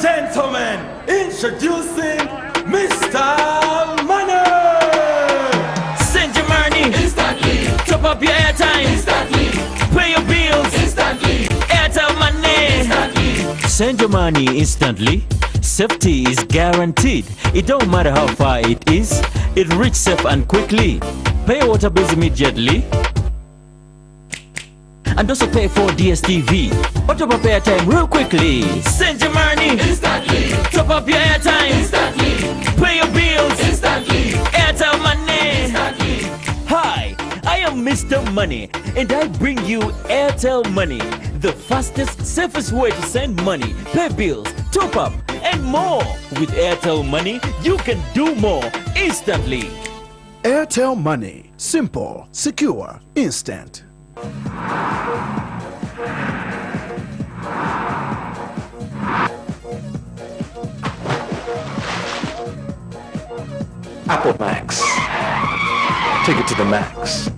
gentlemen, introducing Mr. Money! Send your money instantly. Top up your airtime Instantly. Pay your bills Instantly. Airtel Money Instantly. Send your money instantly. Safety is guaranteed. It don't matter how far it is. It reaches safe and quickly. Pay your water bills immediately. And also pay for DSTV. Or top up airtime real quickly. Send your money Instantly. Top up your airtime Instantly. Pay your bills Instantly. Airtel Money Instantly. Hi, I am Mr. Money, and I bring you Airtel Money, the fastest, safest way to send money, pay bills, top up, and more. With Airtel Money, you can do more instantly. Airtel Money. Simple, secure, instant. Apple Max. Take it to the max.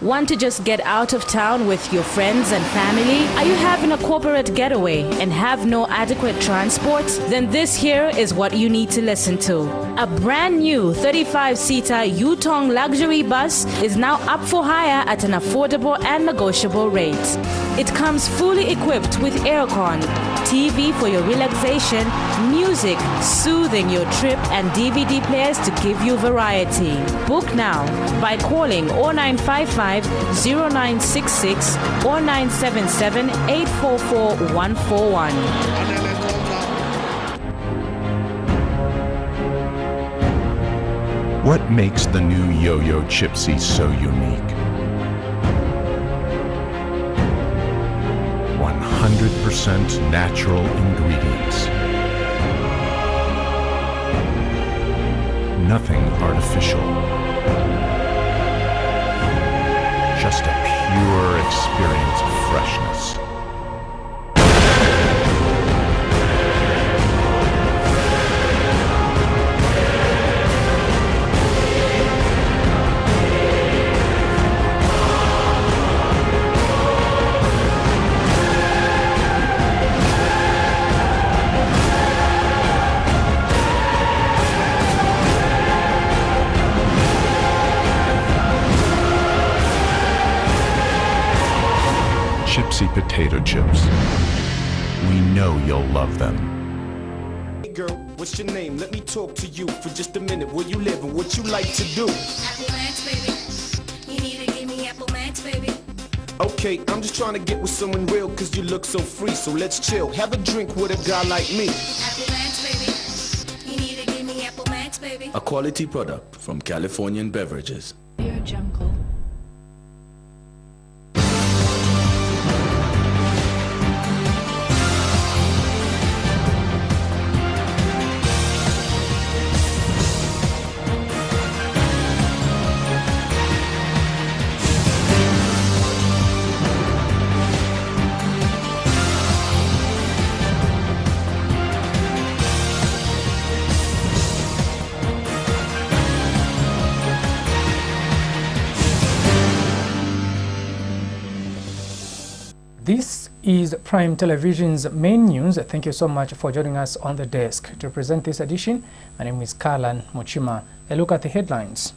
Want to just get out of town with your friends and family? Are you having a corporate getaway and have no adequate transport? Then this here is what you need to listen to. A brand new 35-seater Yutong luxury bus is now up for hire at an affordable and negotiable rate. It comes fully equipped with aircon, TV for your relaxation, music soothing your trip, and DVD players to give you variety. Book now by calling 0955 0966 or 977 844 141. What makes the new Yo-Yo Chipsy so unique? 100% natural ingredients. Nothing artificial. Just a pure experience of freshness. Chipsy potato chips. We know you'll love them. Hey girl, what's your name? Let me talk to you for just a minute. Where you live and what you like to do? Apple Max, baby. You need to give me Apple Max, baby. Okay, I'm just trying to get with someone real cause you look so free. So let's chill, have a drink with a guy like me. Apple Max, baby. You need to give me Apple Max, baby. A quality product from Californian Beverages. Your jungle. This is Prime Television's main news. Thank you so much for joining us on the desk. To present this edition, my name is Karlan Mochima. A look at the headlines.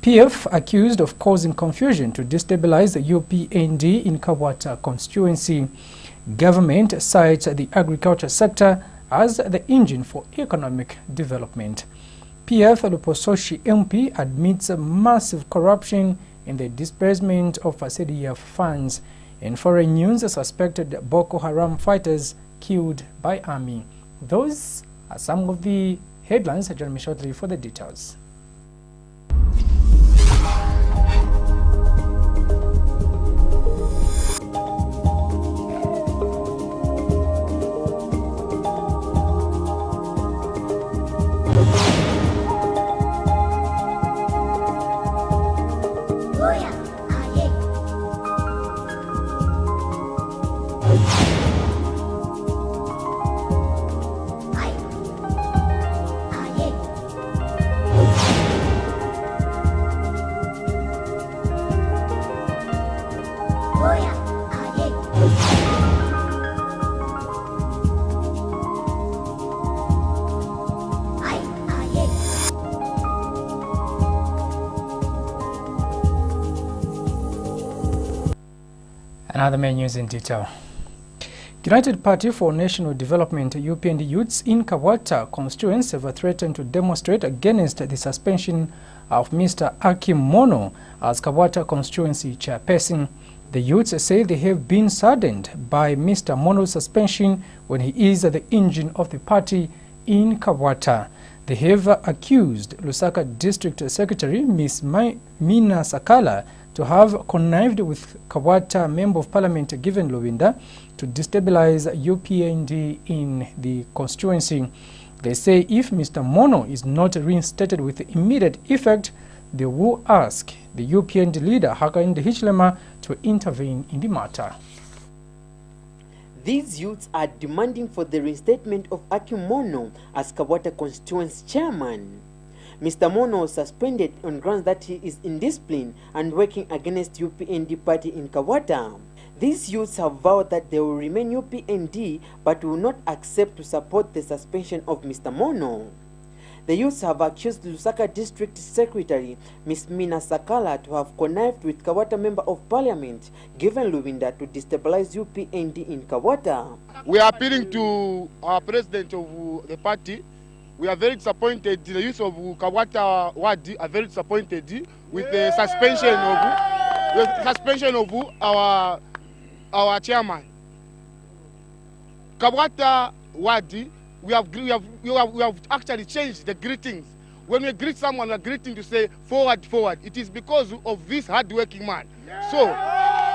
PF accused of causing confusion to destabilize the UPND in Kabwata constituency. Government cites the agriculture sector as the engine for economic development. PF Lupososhi MP admits massive corruption in the disbursement of CDF funds. In foreign news, suspected Boko Haram fighters killed by army. Those are some of the headlines. Join me shortly for the details. And other main news in detail. United Party for National Development UPND youths in Kawata constituency have threatened to demonstrate against the suspension of Mr. Akim Mono as Kawata constituency chairperson. The youths say they have been saddened by Mr. Mono's suspension when he is the engine of the party in Kawata. They have accused Lusaka District Secretary Ms. Mina Sakala to have connived with Kawata Member of Parliament Given Lubinda to destabilize UPND in the constituency. They say if Mr. Mono is not reinstated with immediate effect, they will ask the UPND leader Hakainde Hichilema to intervene in the matter. These youths are demanding for the reinstatement of Akim Mono as Kawata constituency chairman. Mr. Mono was suspended on grounds that he is indisciplined and working against UPND party in Kawata. These youths have vowed that they will remain UPND but will not accept to support the suspension of Mr. Mono. The youths have accused Lusaka District Secretary Ms. Mina Sakala to have connived with Kawata Member of Parliament Given Lubinda to destabilize UPND in Kawata. We are appealing to our president of the party. We are very disappointed. The youth of Kawata Wadi are very disappointed with the suspension of our chairman. Kawata Wadi, we have actually changed the greetings. When we greet someone, we are greeting to say forward, forward. It is because of this hard-working man. So,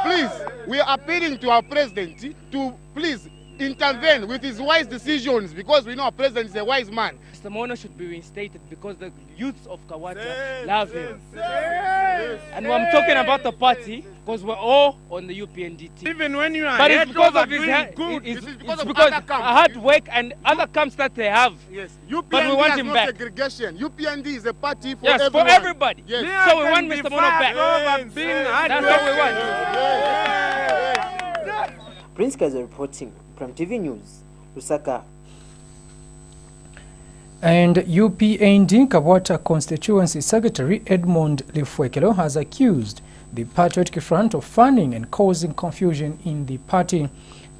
please, we are appealing to our president to please intervene with his wise decisions, because we know our president is a wise man. Mr. Mono should be reinstated because the youths of Kawata love him. And I'm talking about the party because we're all on the UPND team. Even when you are but it's because of his it's because hard work and other camps that they have. Yes. UPND but we want him back. Segregation. UPND is a party for everyone. For everybody. Yes. So we want Mr. Mono back. That's what we want. Prince Kaza reporting from TV News, Lusaka. And UPND Kawata Constituency Secretary Edmond Lifwekelo has accused the Patriotic Front of fanning and causing confusion in the party.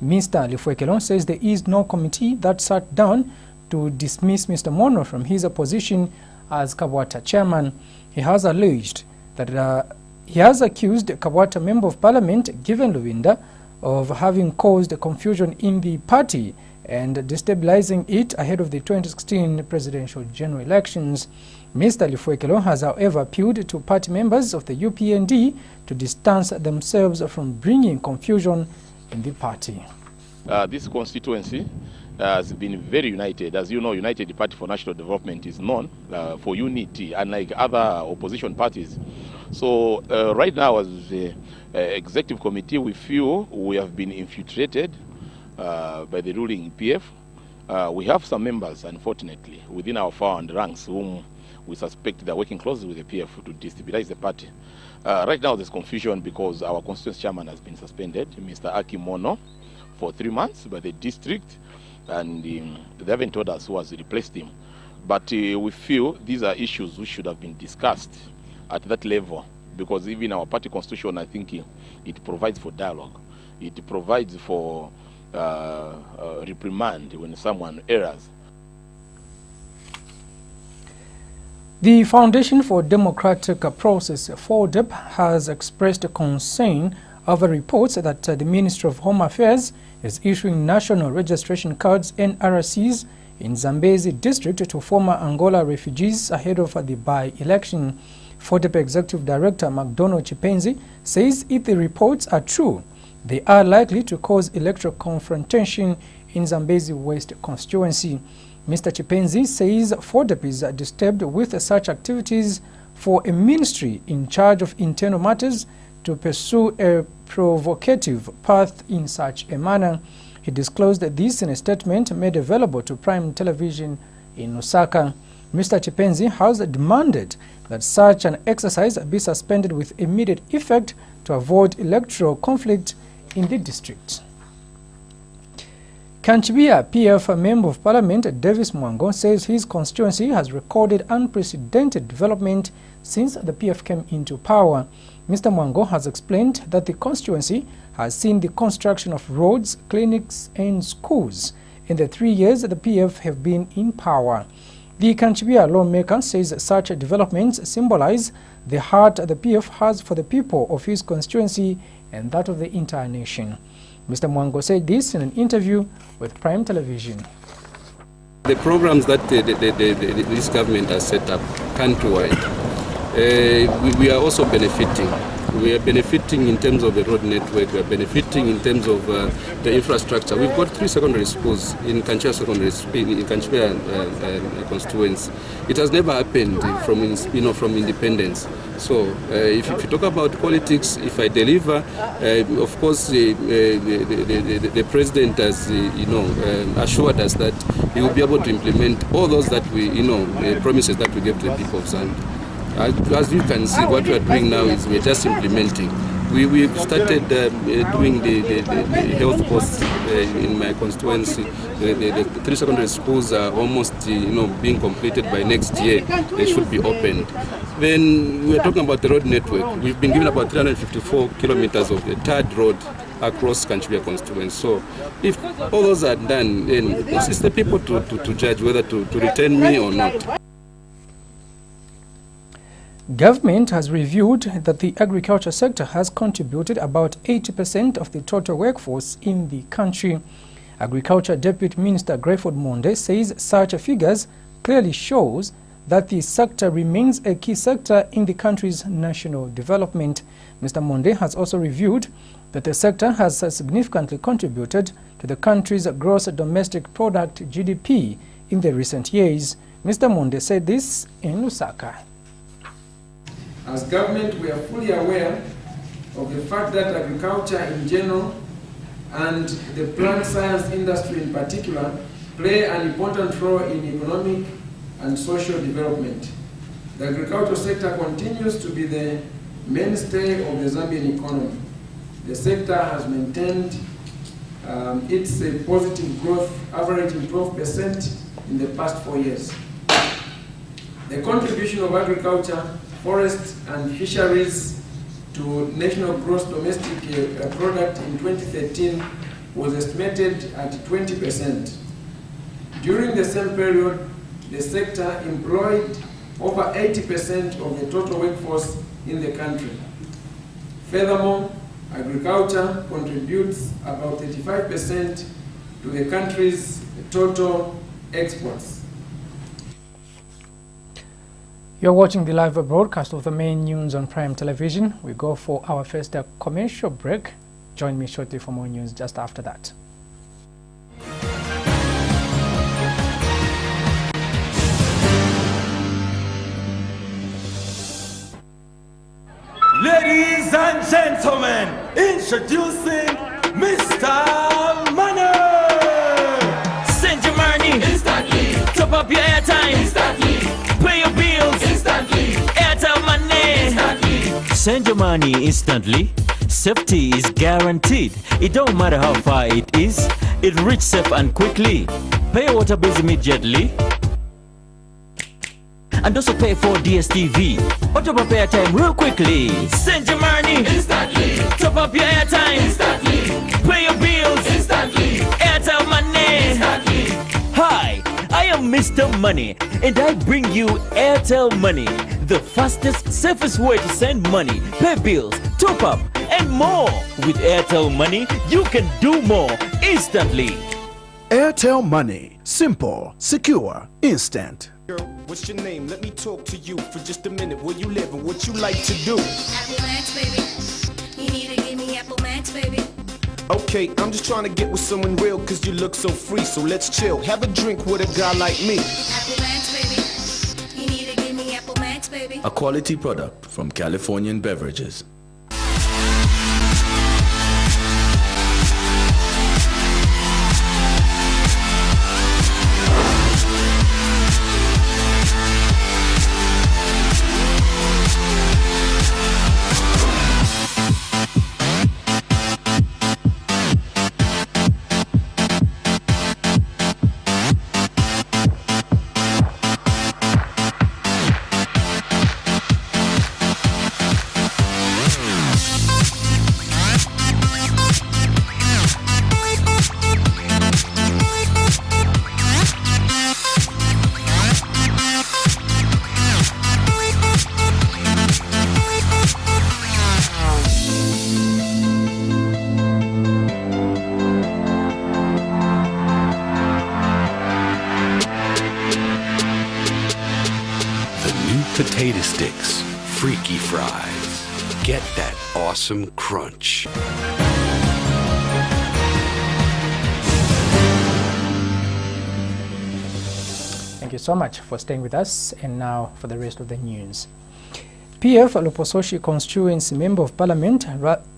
Mr. Lifwekelo says there is no committee that sat down to dismiss Mr. Mono from his position as Kawata chairman. He has alleged that he has accused Kawata Member of Parliament Given Lubinda of having caused confusion in the party and destabilizing it ahead of the 2016 presidential general elections. Mr. Lifwekelo has, however, appealed to party members of the UPND to distance themselves from bringing confusion in the party. This constituency has been very united. As you know, United Party for National Development is known for unity, unlike other opposition parties. So right now, as the executive committee, we feel we have been infiltrated by the ruling PF. We have some members, unfortunately, within our found ranks whom we suspect they are working closely with the PF to destabilize the party. Right now, there's confusion because our constituency chairman has been suspended, Mr. Akim Mono, for 3 months by the district, and they haven't told us who has replaced him. But we feel these are issues which should have been discussed at that level, because even our party constitution, I think it provides for dialogue. It provides for reprimand when someone errs. The Foundation for Democratic Process, FODEP, has expressed concern over reports that the Ministry of Home Affairs is issuing national registration cards, NRCs, in Zambezi district to former Angola refugees ahead of the by-election. FODEP Executive Director McDonald Chipenzi says if the reports are true, they are likely to cause electoral confrontation in Zambezi West constituency. Mr. Chipenzi says FODEP is disturbed with such activities for a ministry in charge of internal matters to pursue a provocative path in such a manner. He disclosed this in a statement made available to Prime Television in Lusaka. Mr. Chipenzi has demanded that such an exercise be suspended with immediate effect to avoid electoral conflict in the district. Kanchibia PF Member of Parliament Davis Mwango says his constituency has recorded unprecedented development since the PF came into power. Mr. Mwango has explained that the constituency has seen the construction of roads, clinics and schools in the 3 years the PF have been in power. The Kanchibia lawmaker says such developments symbolize the heart the PF has for the people of his constituency and that of the entire nation. Mr. Mwango said this in an interview with Prime Television. The programs that this government has set up countrywide, we are also benefiting. We are benefiting in terms of the road network, we are benefiting in terms of the infrastructure. We've got 3 secondary schools in Kanchibia constituency. It has never happened from independence. So if you talk about politics, if I deliver, of course the president has assured us that he will be able to implement all those that the promises that we gave to the people of Zambia. As you can see, what we are doing now is we're just implementing. We started doing the health posts in my constituency. The 3 secondary schools are almost being completed by next year. They should be opened. Then we're talking about the road network. We've been given about 354 kilometers of the third road across Kanchibia constituency. So if all those are done, then it's the people to judge whether to return me or not. Government has reviewed that the agriculture sector has contributed about 80% of the total workforce in the country. Agriculture Deputy Minister Grayford Monde says such figures clearly shows that the sector remains a key sector in the country's national development. Mr. Monde has also reviewed that the sector has significantly contributed to the country's gross domestic product (GDP) in the recent years. Mr. Monde said this in Lusaka. As government, we are fully aware of the fact that agriculture in general and the plant science industry in particular play an important role in economic and social development. The agricultural sector continues to be the mainstay of the Zambian economy. The sector has maintained its positive growth, averaging 12% in the past 4 years. The contribution of agriculture, forests and fisheries to national gross domestic product in 2013 was estimated at 20%. During the same period, the sector employed over 80% of the total workforce in the country. Furthermore, agriculture contributes about 35% to the country's total exports. You're watching the live broadcast of the main news on Prime Television. We go for our first commercial break. Join me shortly for more news just after that. Ladies and gentlemen, introducing Mr. Money! Send your money instantly. Top up your airtime instantly. Pay your bills instantly. Airtel Money instantly. Send your money instantly. Safety is guaranteed. It don't matter how far it is. It reaches safe and quickly. Pay your water bills immediately. And also pay for DSTV. Or top up airtime real quickly. Send your money instantly. Top up your airtime instantly. Pay your bills instantly. Airtel Money instantly. Hi, I am Mr. Money, and I bring you Airtel Money, the fastest, safest way to send money, pay bills, top up, and more. With Airtel Money, you can do more instantly. Airtel Money. Simple, secure, instant. Girl, what's your name? Let me talk to you for just a minute. Where you live and what you like to do? Apple Max, baby. You need to give me Apple Max, baby. Okay, I'm just trying to get with someone real cause you look so free. So let's chill, have a drink with a guy like me. Apple Max, baby. You need to give me Apple Max, baby. A quality product from Californian Beverages. potato sticks, freaky fries. Get that awesome crunch. Thank you so much for staying with us. And now for the rest of the news. PF Lupososhi constituency Member of Parliament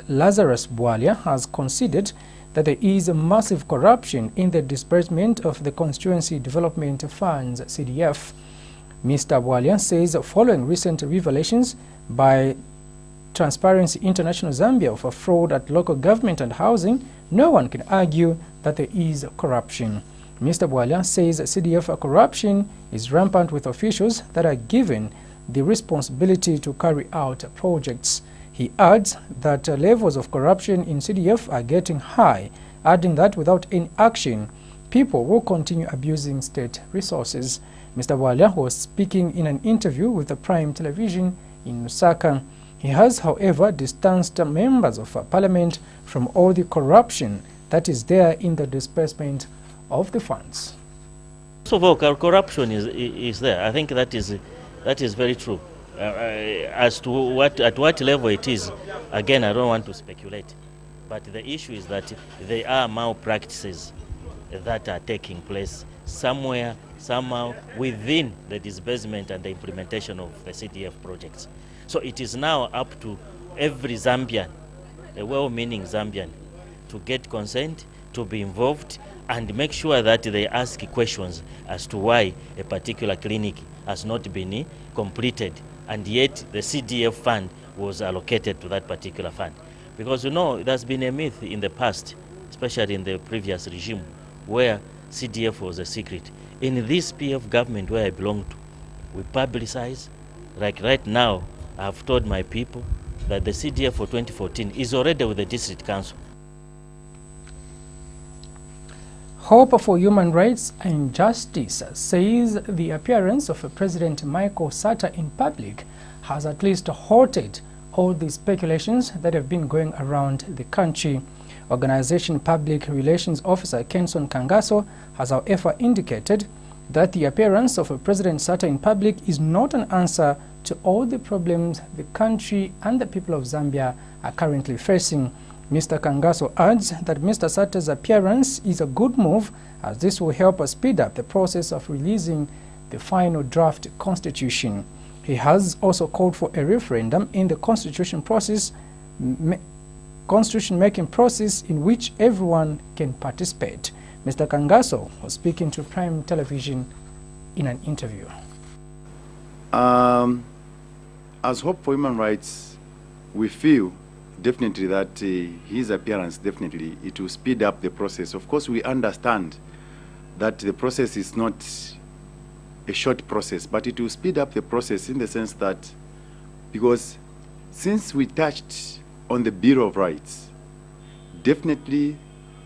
Lazarus Bwalia has conceded that there is a massive corruption in the disbursement of the Constituency Development Funds CDF. Mr. Bwalia says following recent revelations by Transparency International Zambia of a fraud at local government and housing, no one can argue that there is corruption. Mr. Bwalia says CDF corruption is rampant with officials that are given the responsibility to carry out projects. He adds that levels of corruption in CDF are getting high, adding that without any action, people will continue abusing state resources. Mr. Bwalia was speaking in an interview with the Prime Television in Lusaka. He has, however, distanced members of Parliament from all the corruption that is there in the disbursement of the funds. First of all, corruption is there. I think that is very true. As to at what level it is, again, I don't want to speculate. But the issue is that there are malpractices that are taking place somewhere, somehow, within the disbursement and the implementation of the CDF projects. So it is now up to every Zambian, a well-meaning Zambian, to get consent, to be involved, and make sure that they ask questions as to why a particular clinic has not been completed, and yet the CDF fund was allocated to that particular fund. Because you know, there's been a myth in the past, especially in the previous regime, where CDF was a secret. In this PF government where I belong to, we publicize. Like right now, I've told my people that the CDF for 2014 is already with the district council. Hope for Human Rights and Justice says the appearance of President Michael Sata in public has at least halted all the speculations that have been going around the country. Organization Public Relations Officer Kenson Kangaso has however indicated that the appearance of President Sata in public is not an answer to all the problems the country and the people of Zambia are currently facing. Mr. Kangaso adds that Mr. Sata's appearance is a good move, as this will help us speed up the process of releasing the final draft constitution. He has also called for a referendum in the constitution making process in which everyone can participate. Mr. Kangaso was speaking to Prime Television in an interview. As Hope for Human Rights, we feel definitely that his appearance, definitely, it will speed up the process. Of course, we understand that the process is not a short process, but it will speed up the process in the sense that, because since we touched on the Bill of Rights, definitely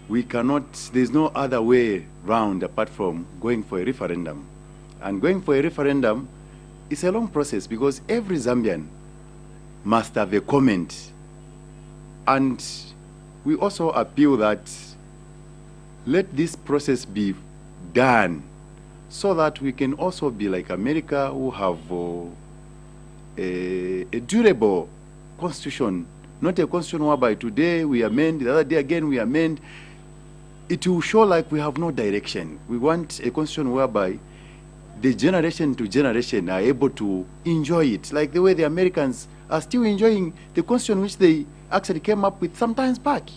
we cannot, there's no other way round apart from going for a referendum. And going for a referendum is a long process because every Zambian must have a comment. And we also appeal that let this process be done so that we can also be like America, who have a durable constitution, not a constitution whereby today we amend, the other day again we amend. It will show like we have no direction. We want a constitution whereby the generation to generation are able to enjoy it, like the way the Americans are still enjoying the constitution which they actually came up with some time back.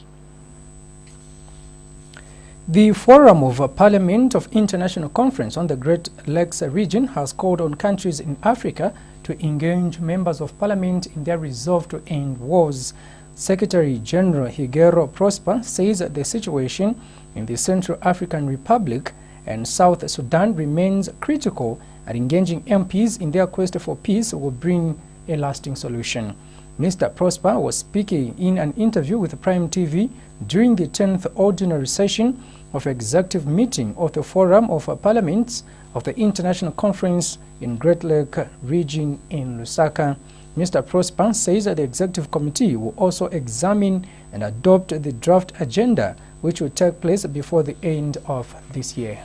The Forum of Parliament of International Conference on the Great Lakes region has called on countries in Africa to engage members of parliament in their resolve to end wars. Secretary General Higero Prosper says that the situation in the Central African Republic and South Sudan remains critical, and engaging MPs in their quest for peace will bring a lasting solution. Mr. Prosper was speaking in an interview with Prime TV during the 10th ordinary session of executive meeting of the Forum of Parliaments of the International Conference in Great Lake region in Lusaka. Mr. Prosper says that the executive committee will also examine and adopt the draft agenda, which will take place before the end of this year.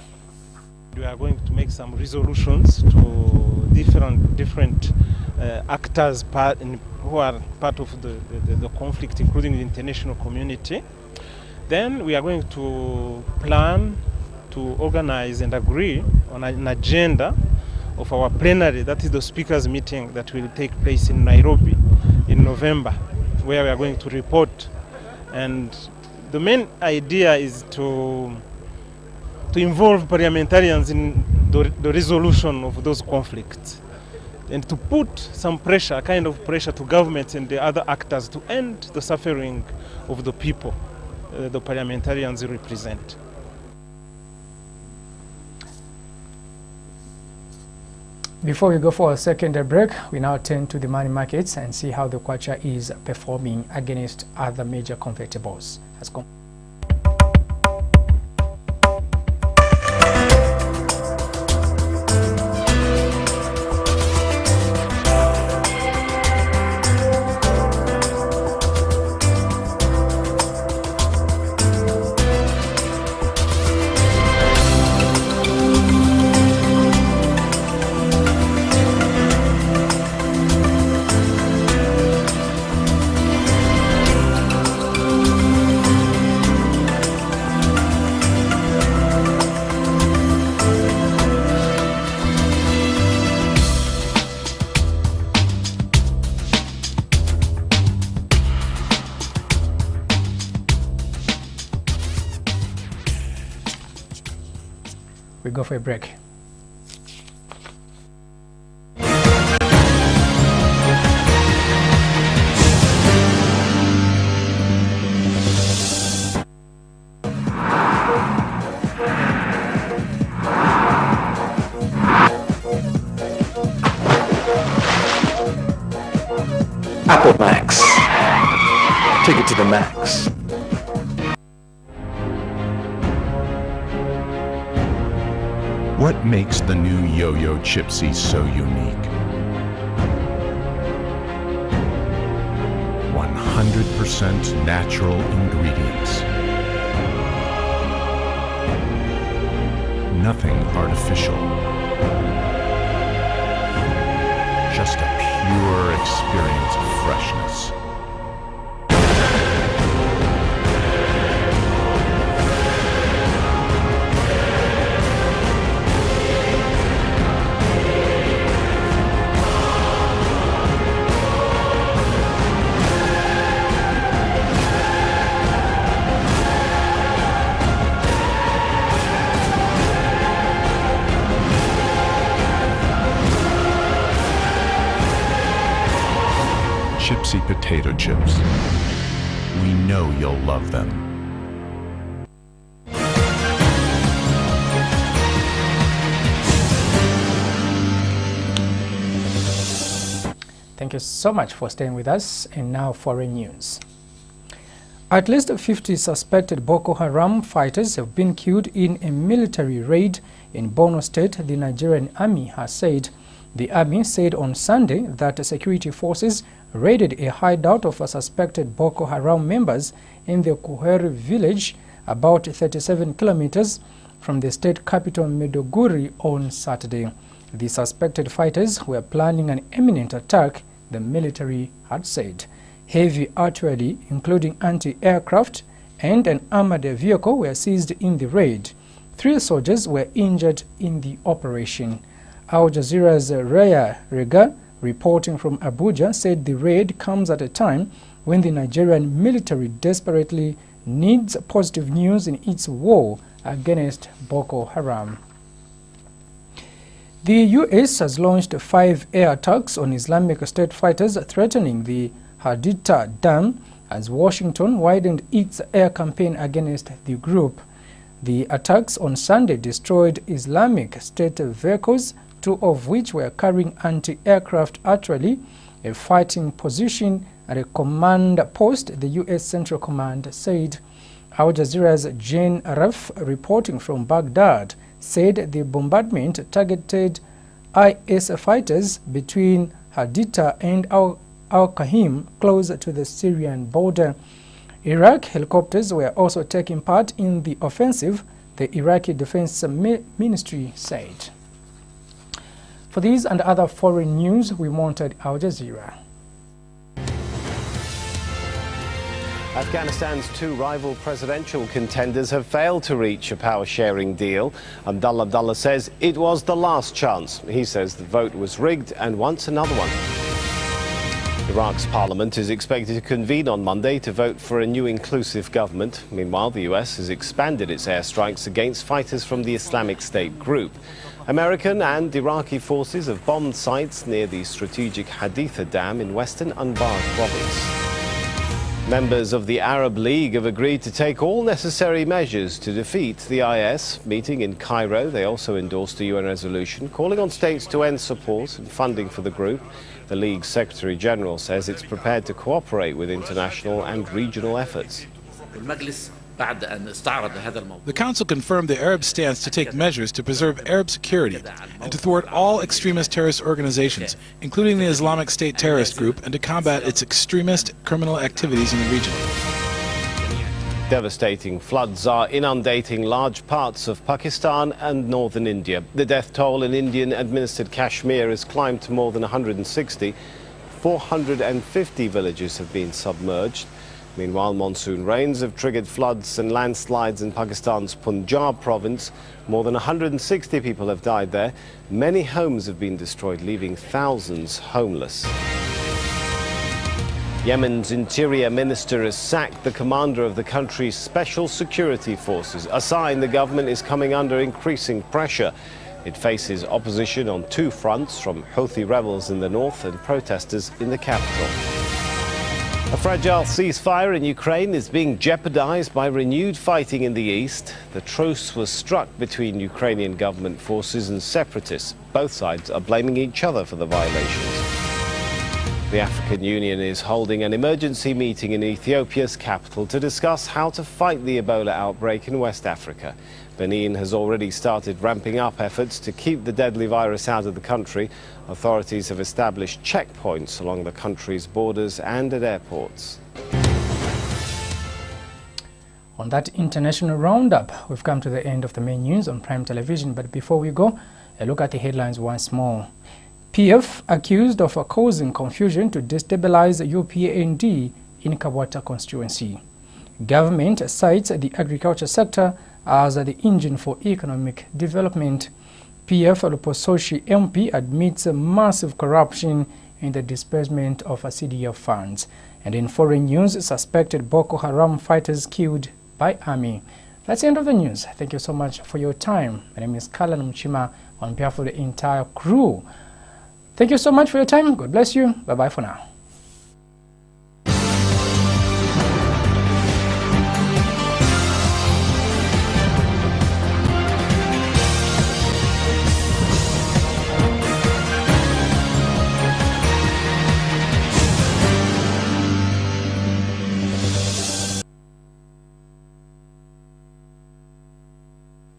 We are going to make some resolutions to different actors who are part of the conflict, including the international community. Then we are going to plan to organize and agree on an agenda of our plenary, that is the speakers meeting that will take place in Nairobi in November, where we are going to report. And the main idea is to involve parliamentarians in the resolution of those conflicts and to put some pressure, a kind of pressure to governments and the other actors to end the suffering of the people the parliamentarians represent. Before we go for a second break, we now turn to the money markets and see how the kwacha is performing against other major convertibles. We go for a break. Apple Max. Take it to the max. What makes the new Yo-Yo Chipsy so unique? 100% natural ingredients. Nothing artificial. Just a pure experience of freshness. Chipsy potato chips. We know you'll love them. Thank you so much for staying with us. And now foreign news. At least 50 suspected Boko Haram fighters have been killed in a military raid in Borno State, the Nigerian army has said. The army said on Sunday that security forces raided a hideout of suspected Boko Haram members in the Kuheri village, about 37 kilometers from the state capital Maiduguri on Saturday. The suspected fighters were planning an imminent attack, the military had said. Heavy artillery, including anti-aircraft and an armored vehicle, were seized in the raid. 3 soldiers were injured in the operation. Al Jazeera's Raya Rega, reporting from Abuja, said the raid comes at a time when the Nigerian military desperately needs positive news in its war against Boko Haram. The U.S. has launched 5 air attacks on Islamic State fighters threatening the Haditha Dam as Washington widened its air campaign against the group. The attacks on Sunday destroyed Islamic State vehicles, 2 of which were carrying anti-aircraft artillery, a fighting position at a command post, the U.S. Central Command said. Al Jazeera's Jane Araf, reporting from Baghdad, said the bombardment targeted IS fighters between Haditha and Al-Kahim, close to the Syrian border. Iraq helicopters were also taking part in the offensive, the Iraqi Defense Ministry said. For these and other foreign news, we mounted Al Jazeera. Afghanistan's two rival presidential contenders have failed to reach a power-sharing deal. Abdullah says it was the last chance. He says the vote was rigged and wants another one. Iraq's parliament is expected to convene on Monday to vote for a new inclusive government. Meanwhile, the US has expanded its airstrikes against fighters from the Islamic State group. American and Iraqi forces have bombed sites near the strategic Haditha Dam in western Anbar province. Members of the Arab League have agreed to take all necessary measures to defeat the IS. Meeting in Cairo, they also endorsed a UN resolution calling on states to end support and funding for the group. The League's Secretary General says it's prepared to cooperate with international and regional efforts. The Council confirmed the Arab stance to take measures to preserve Arab security and to thwart all extremist terrorist organizations, including the Islamic State terrorist group, and to combat its extremist criminal activities in the region. Devastating floods are inundating large parts of Pakistan and northern India. The death toll in Indian-administered Kashmir has climbed to more than 160. 450 villages have been submerged. Meanwhile, monsoon rains have triggered floods and landslides in Pakistan's Punjab province. More than 160 people have died there. Many homes have been destroyed, leaving thousands homeless. Yemen's interior minister has sacked the commander of the country's special security forces, a sign the government is coming under increasing pressure. It faces opposition on two fronts, from Houthi rebels in the north and protesters in the capital. A fragile ceasefire in Ukraine is being jeopardized by renewed fighting in the east. The truce was struck between Ukrainian government forces and separatists. Both sides are blaming each other for the violations. The African Union is holding an emergency meeting in Ethiopia's capital to discuss how to fight the Ebola outbreak in West Africa. Benin has already started ramping up efforts to keep the deadly virus out of the country. Authorities have established checkpoints along the country's borders and at airports. On that international roundup, we've come to the end of the main news on Prime Television. But before we go, a look at the headlines once more. PF accused of causing confusion to destabilize UPND in Kabwata constituency. Government cites the agriculture sector as the engine for economic development. PF Lupososhi MP admits massive corruption in the disbursement of CDF funds. And in foreign news, suspected Boko Haram fighters killed by army. That's the end of the news. Thank you so much for your time. My name is Kalan Muchima on behalf of the entire crew. Thank you so much for your time. God bless you. Bye-bye for now.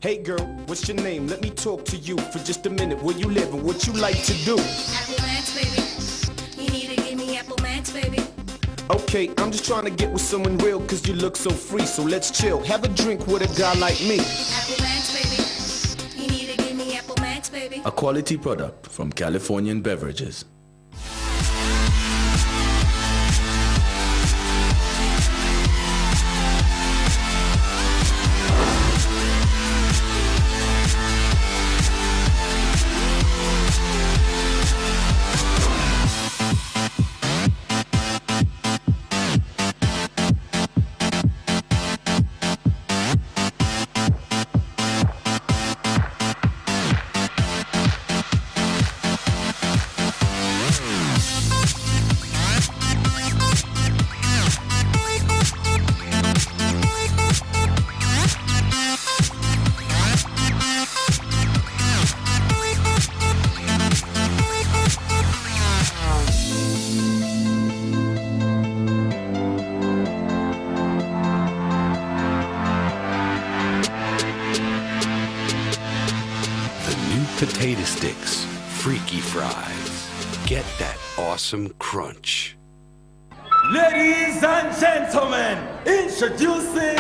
Hey girl, what's your name? Let me talk to you for just a minute. Where you live and what you like to do? Apple Max, baby. You need to give me Apple Max, baby. Okay, I'm just trying to get with someone real cause you look so free. So let's chill, have a drink with a guy like me. Apple Max, baby. You need to give me Apple Max, baby. A quality product from Californian Beverages. Potato sticks, freaky fries. Get that awesome crunch. Ladies and gentlemen, introducing